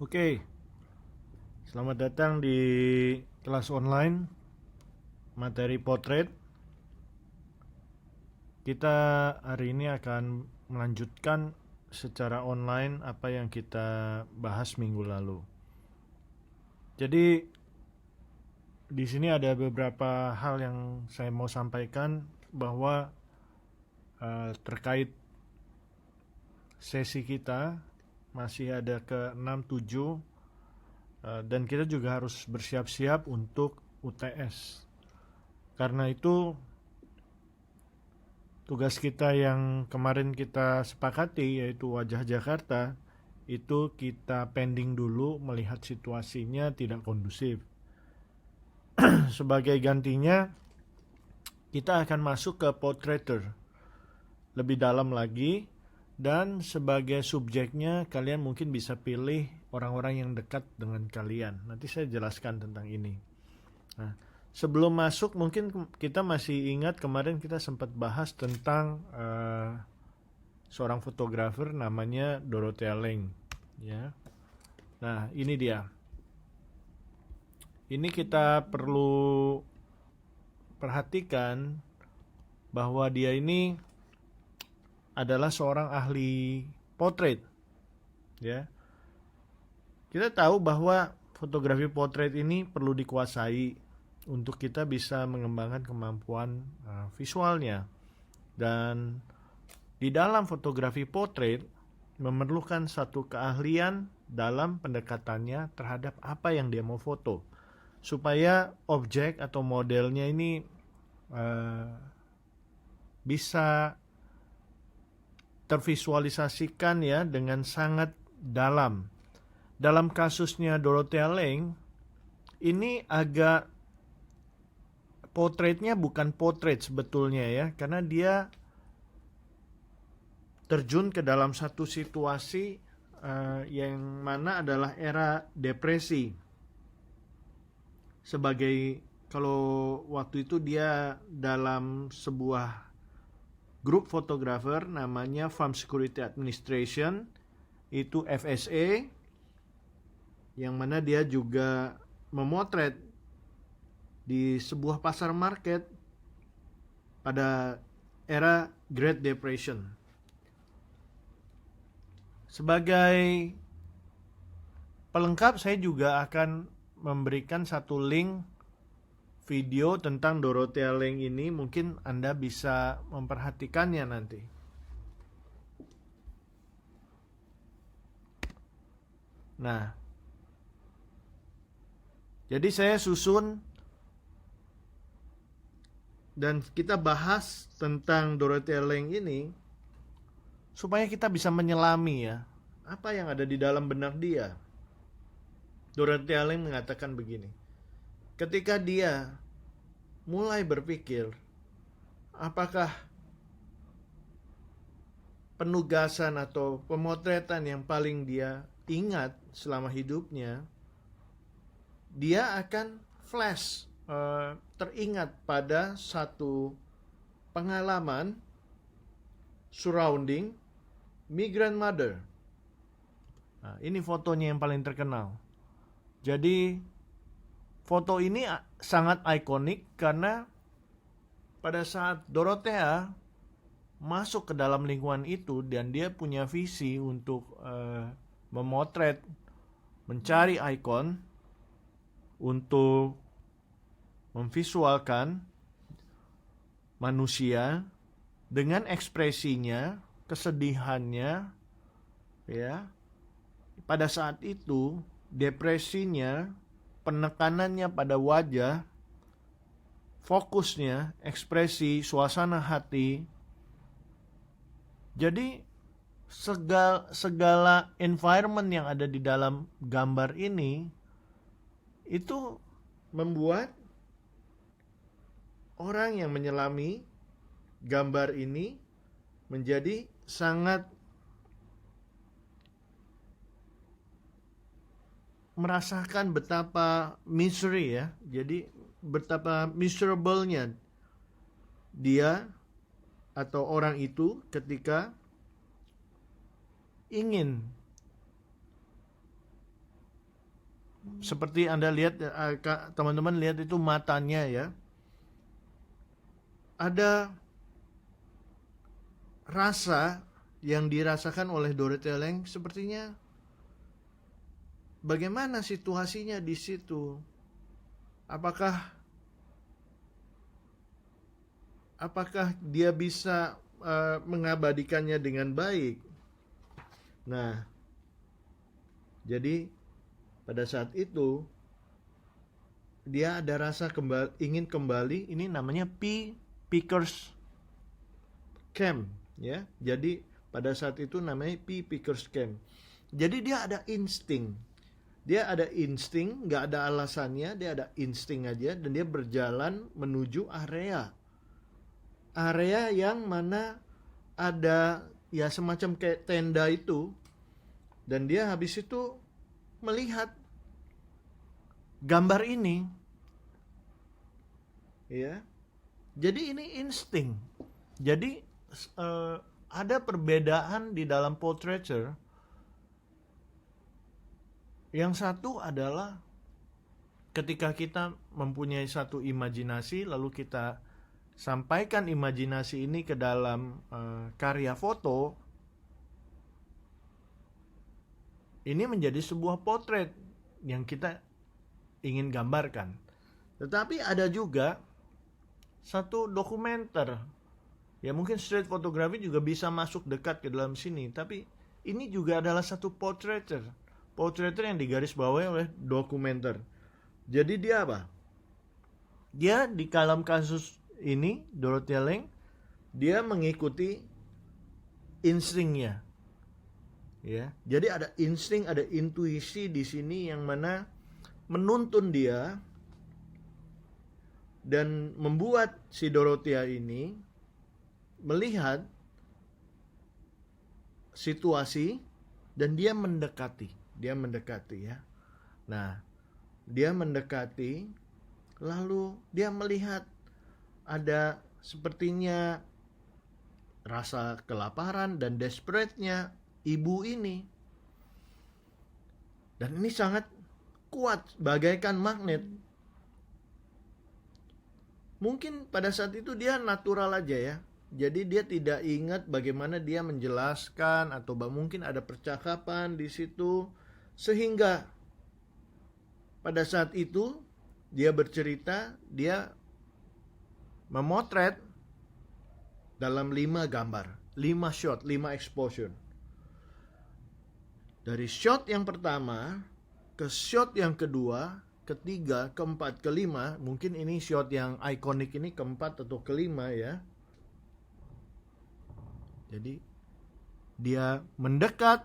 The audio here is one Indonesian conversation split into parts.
Oke, selamat datang di kelas online materi potret. Kita hari ini akan melanjutkan secara online apa yang kita bahas minggu lalu. Jadi di sini ada beberapa hal yang saya mau sampaikan bahwa terkait sesi kita masih ada ke 6, 7, dan kita juga harus bersiap-siap untuk UTS. Karena itu tugas kita yang kemarin kita sepakati, yaitu wajah Jakarta, itu kita pending dulu melihat situasinya tidak kondusif. Sebagai gantinya, kita akan masuk ke portraiture lebih dalam lagi, dan sebagai subjeknya kalian mungkin bisa pilih orang-orang yang dekat dengan kalian. Nanti saya jelaskan tentang ini. Nah, sebelum masuk mungkin kita masih ingat kemarin kita sempat bahas tentang seorang fotografer namanya Dorothea Lange, ya. Nah, ini dia. Ini kita perlu perhatikan bahwa dia ini adalah seorang ahli potret, ya. Kita tahu bahwa fotografi potret ini perlu dikuasai untuk kita bisa mengembangkan kemampuan visualnya. Dan di dalam fotografi potret memerlukan satu keahlian dalam pendekatannya terhadap apa yang dia mau foto, supaya objek atau modelnya ini bisa tervisualisasikan ya dengan sangat dalam. Dalam kasusnya Dorothea Lange, ini agak potretnya bukan potret sebetulnya ya, karena dia terjun ke dalam satu situasi yang mana adalah era depresi. Sebagai, kalau waktu itu dia dalam sebuah grup fotografer namanya Farm Security Administration, itu FSA, yang mana dia juga memotret di sebuah pasar market pada era Great Depression. Sebagai pelengkap, saya juga akan memberikan satu link video tentang Dorothea Lange ini, mungkin Anda bisa memperhatikannya nanti. Nah, jadi saya susun dan kita bahas tentang Dorothea Lange ini supaya kita bisa menyelami ya, apa yang ada di dalam benak dia. Dorothea Lange mengatakan begini, ketika dia mulai berpikir apakah penugasan atau pemotretan yang paling dia ingat selama hidupnya, dia akan flash, teringat pada satu pengalaman surrounding migrant mother. Nah, ini fotonya yang paling terkenal. Jadi foto ini sangat ikonik karena pada saat Dorothea masuk ke dalam lingkungan itu dan dia punya visi untuk memotret, mencari ikon untuk memvisualkan manusia dengan ekspresinya, kesedihannya, ya. Pada saat itu depresinya, penekanannya pada wajah, fokusnya, ekspresi, suasana hati. Jadi segala environment yang ada di dalam gambar ini itu membuat orang yang menyelami gambar ini menjadi sangat merasakan betapa misery ya. Jadi betapa miserable-nya dia atau orang itu ketika ingin seperti Anda lihat, teman-teman lihat itu matanya ya, ada rasa yang dirasakan oleh Dorothea Lange. Sepertinya bagaimana situasinya di situ? Apakah dia bisa mengabadikannya dengan baik? Nah, jadi pada saat itu dia ada rasa ingin kembali. Ini namanya Pickers Camp ya. Jadi pada saat itu namanya Pickers Camp. Jadi dia ada insting. Dia ada insting, nggak ada alasannya, dia ada insting aja, dan dia berjalan menuju area yang mana ada ya semacam kayak tenda itu, dan dia habis itu melihat gambar ini ya. Jadi ini insting. Jadi ada perbedaan di dalam portraiture. Yang satu adalah ketika kita mempunyai satu imajinasi, lalu kita sampaikan imajinasi ini ke dalam karya foto, ini menjadi sebuah potret yang kita ingin gambarkan. Tetapi ada juga satu dokumenter, ya mungkin street photography juga bisa masuk dekat ke dalam sini, tapi ini juga adalah satu portraiture yang digaris bawahi oleh dokumenter. Jadi dia apa? Dia di dalam kasus ini, Dorothea Lange, dia mengikuti instingnya. Ya, jadi ada insting, ada intuisi di sini yang mana menuntun dia dan membuat si Dorothea ini melihat situasi dan dia mendekati ya. Nah, dia mendekati, lalu dia melihat ada sepertinya rasa kelaparan dan desperate-nya ibu ini. Dan ini sangat kuat bagaikan magnet. Mungkin pada saat itu dia natural aja ya. Jadi dia tidak ingat bagaimana dia menjelaskan atau mungkin ada percakapan di situ, sehingga pada saat itu dia bercerita, dia memotret dalam 5 gambar, 5 shot, 5 exposure. Dari shot yang pertama ke shot yang kedua, ketiga, keempat, kelima, mungkin ini shot yang ikonik ini keempat atau kelima ya. Jadi dia mendekat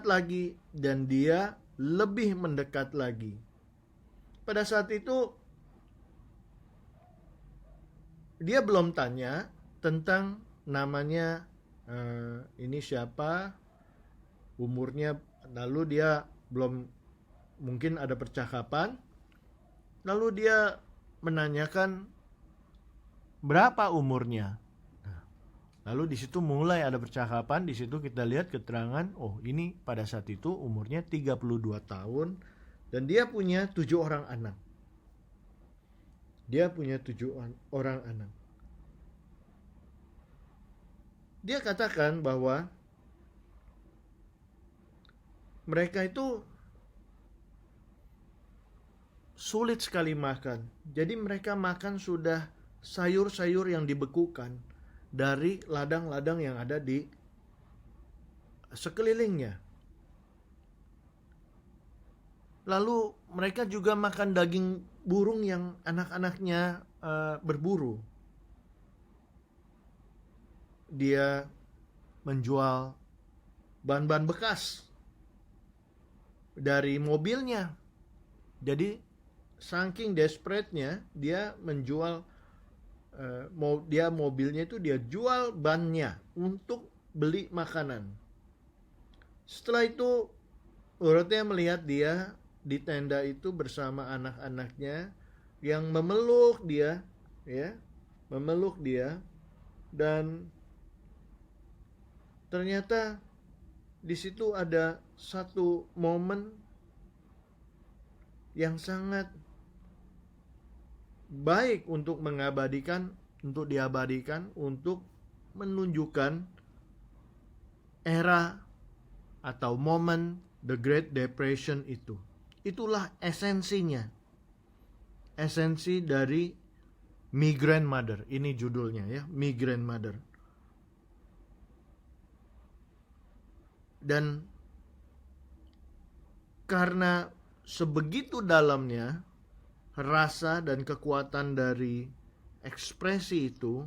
lagi, dan dia lebih mendekat lagi. Pada saat itu dia belum tanya tentang namanya, ini siapa, umurnya, lalu dia belum, mungkin ada percakapan, lalu dia menanyakan berapa umurnya. Lalu di situ mulai ada percakapan, di situ kita lihat keterangan, oh ini pada saat itu umurnya 32 tahun dan dia punya 7 orang anak. Dia punya 7 orang anak. Dia katakan bahwa mereka itu sulit sekali makan. Jadi mereka makan sudah sayur-sayur yang dibekukan dari ladang-ladang yang ada di sekelilingnya. Lalu mereka juga makan daging burung yang anak-anaknya berburu. Dia menjual bahan-bahan bekas dari mobilnya. Jadi saking desperate-nya dia menjual mobilnya itu dia jual bannya untuk beli makanan. Setelah itu Dorothea melihat dia di tenda itu bersama anak-anaknya yang memeluk dia, dan ternyata di situ ada satu momen yang sangat baik untuk diabadikan, untuk menunjukkan era atau momen The Great Depression itu. Itulah esensinya. Esensi dari Migrant Mother. Ini judulnya ya, Migrant Mother. Dan karena sebegitu dalamnya rasa dan kekuatan dari ekspresi itu,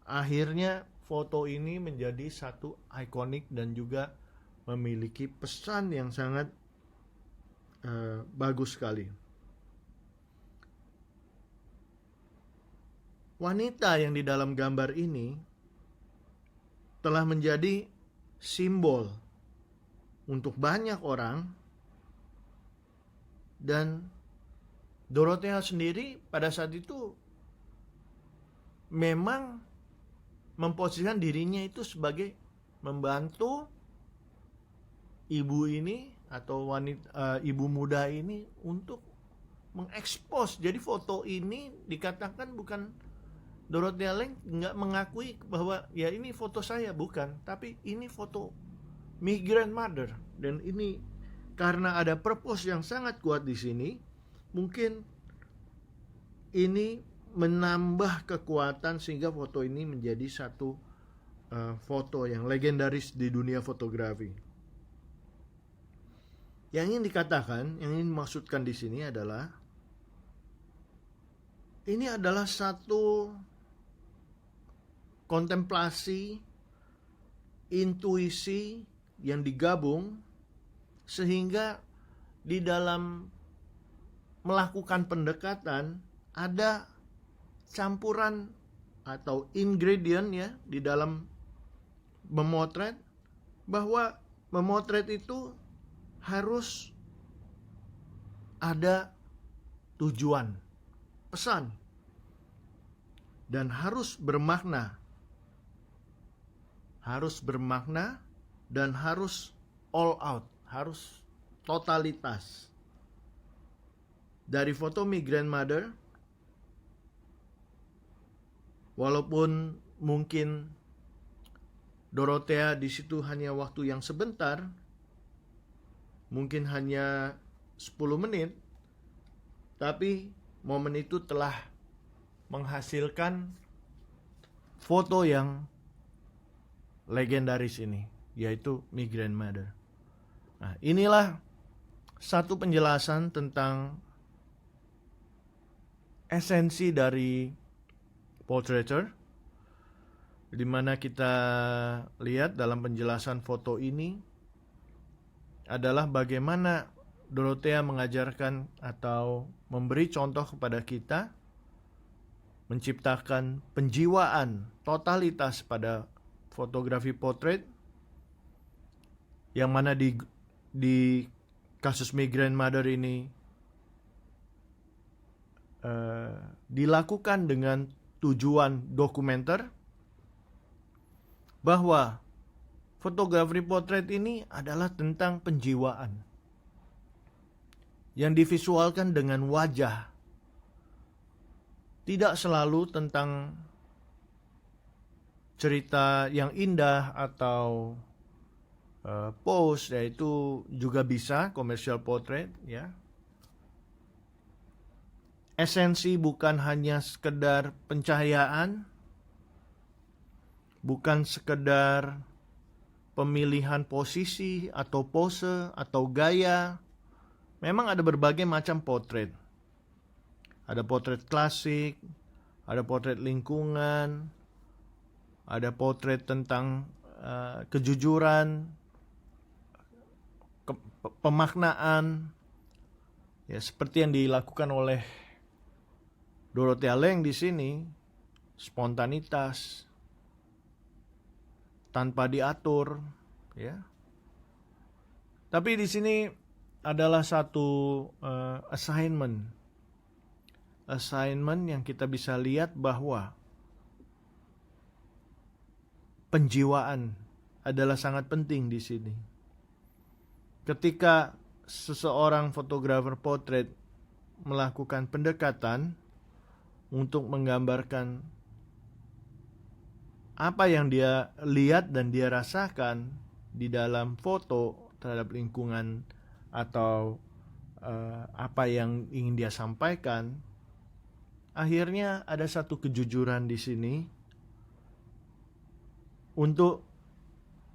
akhirnya foto ini menjadi satu ikonik dan juga memiliki pesan yang sangat bagus sekali. Wanita yang di dalam gambar ini telah menjadi simbol untuk banyak orang, dan Dorothea sendiri pada saat itu memang memposisikan dirinya itu sebagai membantu ibu ini atau ibu muda ini untuk mengekspos. Jadi foto ini dikatakan bukan Dorothea Lange nggak mengakui bahwa ya ini foto saya, bukan, tapi ini foto Migrant Mother. Dan ini karena ada purpose yang sangat kuat di sini, mungkin ini menambah kekuatan sehingga foto ini menjadi satu foto yang legendaris di dunia fotografi. Yang ingin dikatakan, yang ingin dimaksudkan di sini adalah ini adalah satu kontemplasi, intuisi yang digabung sehingga di dalam melakukan pendekatan ada campuran atau ingredient ya di dalam memotret, bahwa memotret itu harus ada tujuan, pesan, dan harus bermakna dan harus all out, harus totalitas. Dari foto Migrant Mother, walaupun mungkin Dorothea di situ hanya waktu yang sebentar, mungkin hanya 10 menit, tapi momen itu telah menghasilkan foto yang legendaris ini, yaitu Migrant Mother. Nah, inilah satu penjelasan tentang esensi dari portraiture, di mana kita lihat dalam penjelasan foto ini adalah bagaimana Dorothea mengajarkan atau memberi contoh kepada kita menciptakan penjiwaan totalitas pada fotografi potret, yang mana di kasus Migrant Mother ini dilakukan dengan tujuan dokumenter, bahwa fotografi potret ini adalah tentang penjiwaan yang divisualkan dengan wajah, tidak selalu tentang cerita yang indah atau pose, yaitu juga bisa commercial portrait ya. Esensi bukan hanya sekedar pencahayaan, bukan sekedar pemilihan posisi atau pose atau gaya. Memang ada berbagai macam potret. Ada potret klasik, ada potret lingkungan, ada potret tentang kejujuran, pemaknaan, ya seperti yang dilakukan oleh Dorothea Lange di sini, spontanitas, tanpa diatur, ya. Tapi di sini adalah satu assignment yang kita bisa lihat bahwa penjiwaan adalah sangat penting di sini. Ketika seseorang fotografer potret melakukan pendekatan untuk menggambarkan apa yang dia lihat dan dia rasakan di dalam foto terhadap lingkungan atau apa yang ingin dia sampaikan, akhirnya ada satu kejujuran di sini untuk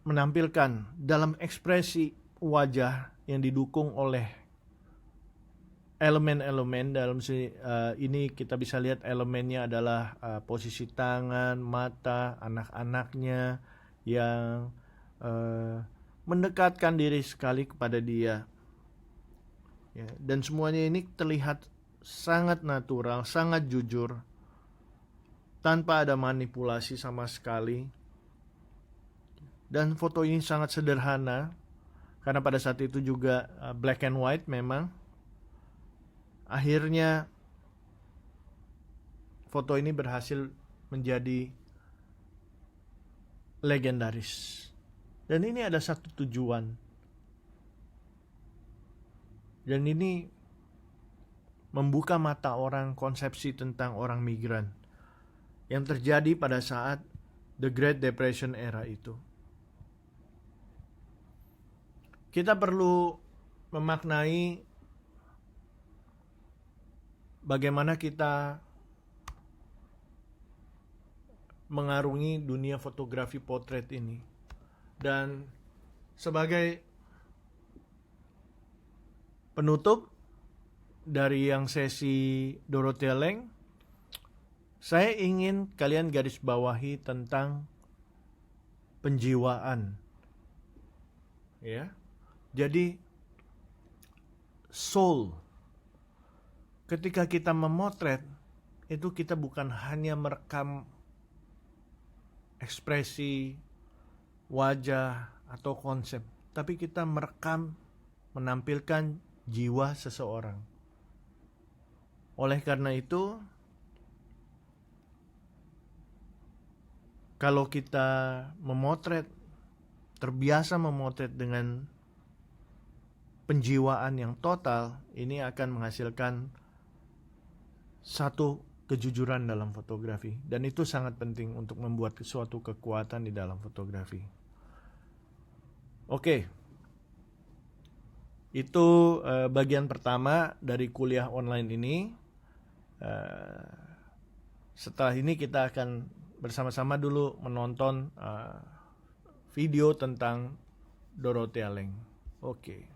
menampilkan dalam ekspresi wajah yang didukung oleh elemen-elemen. Dalam ini kita bisa lihat elemennya adalah posisi tangan, mata, anak-anaknya yang mendekatkan diri sekali kepada dia. Ya, dan semuanya ini terlihat sangat natural, sangat jujur, tanpa ada manipulasi sama sekali. Dan foto ini sangat sederhana, karena pada saat itu juga black and white memang. Akhirnya foto ini berhasil menjadi legendaris. Dan ini ada satu tujuan. Dan ini membuka mata orang konsepsi tentang orang migran yang terjadi pada saat The Great Depression era itu. Kita perlu memaknai bagaimana kita mengarungi dunia fotografi potret ini. Dan sebagai penutup dari yang sesi Dorothea Lange, saya ingin kalian garis bawahi tentang penjiwaan. Ya. Jadi soul. Ketika kita memotret, itu kita bukan hanya merekam ekspresi wajah atau konsep, tapi kita merekam, menampilkan jiwa seseorang. Oleh karena itu, kalau kita memotret, terbiasa memotret dengan penjiwaan yang total, ini akan menghasilkan satu kejujuran dalam fotografi. Dan itu sangat penting untuk membuat suatu kekuatan di dalam fotografi. Oke. Itu bagian pertama dari kuliah online ini. Setelah ini kita akan bersama-sama dulu menonton video tentang Dorothea Lange. Oke.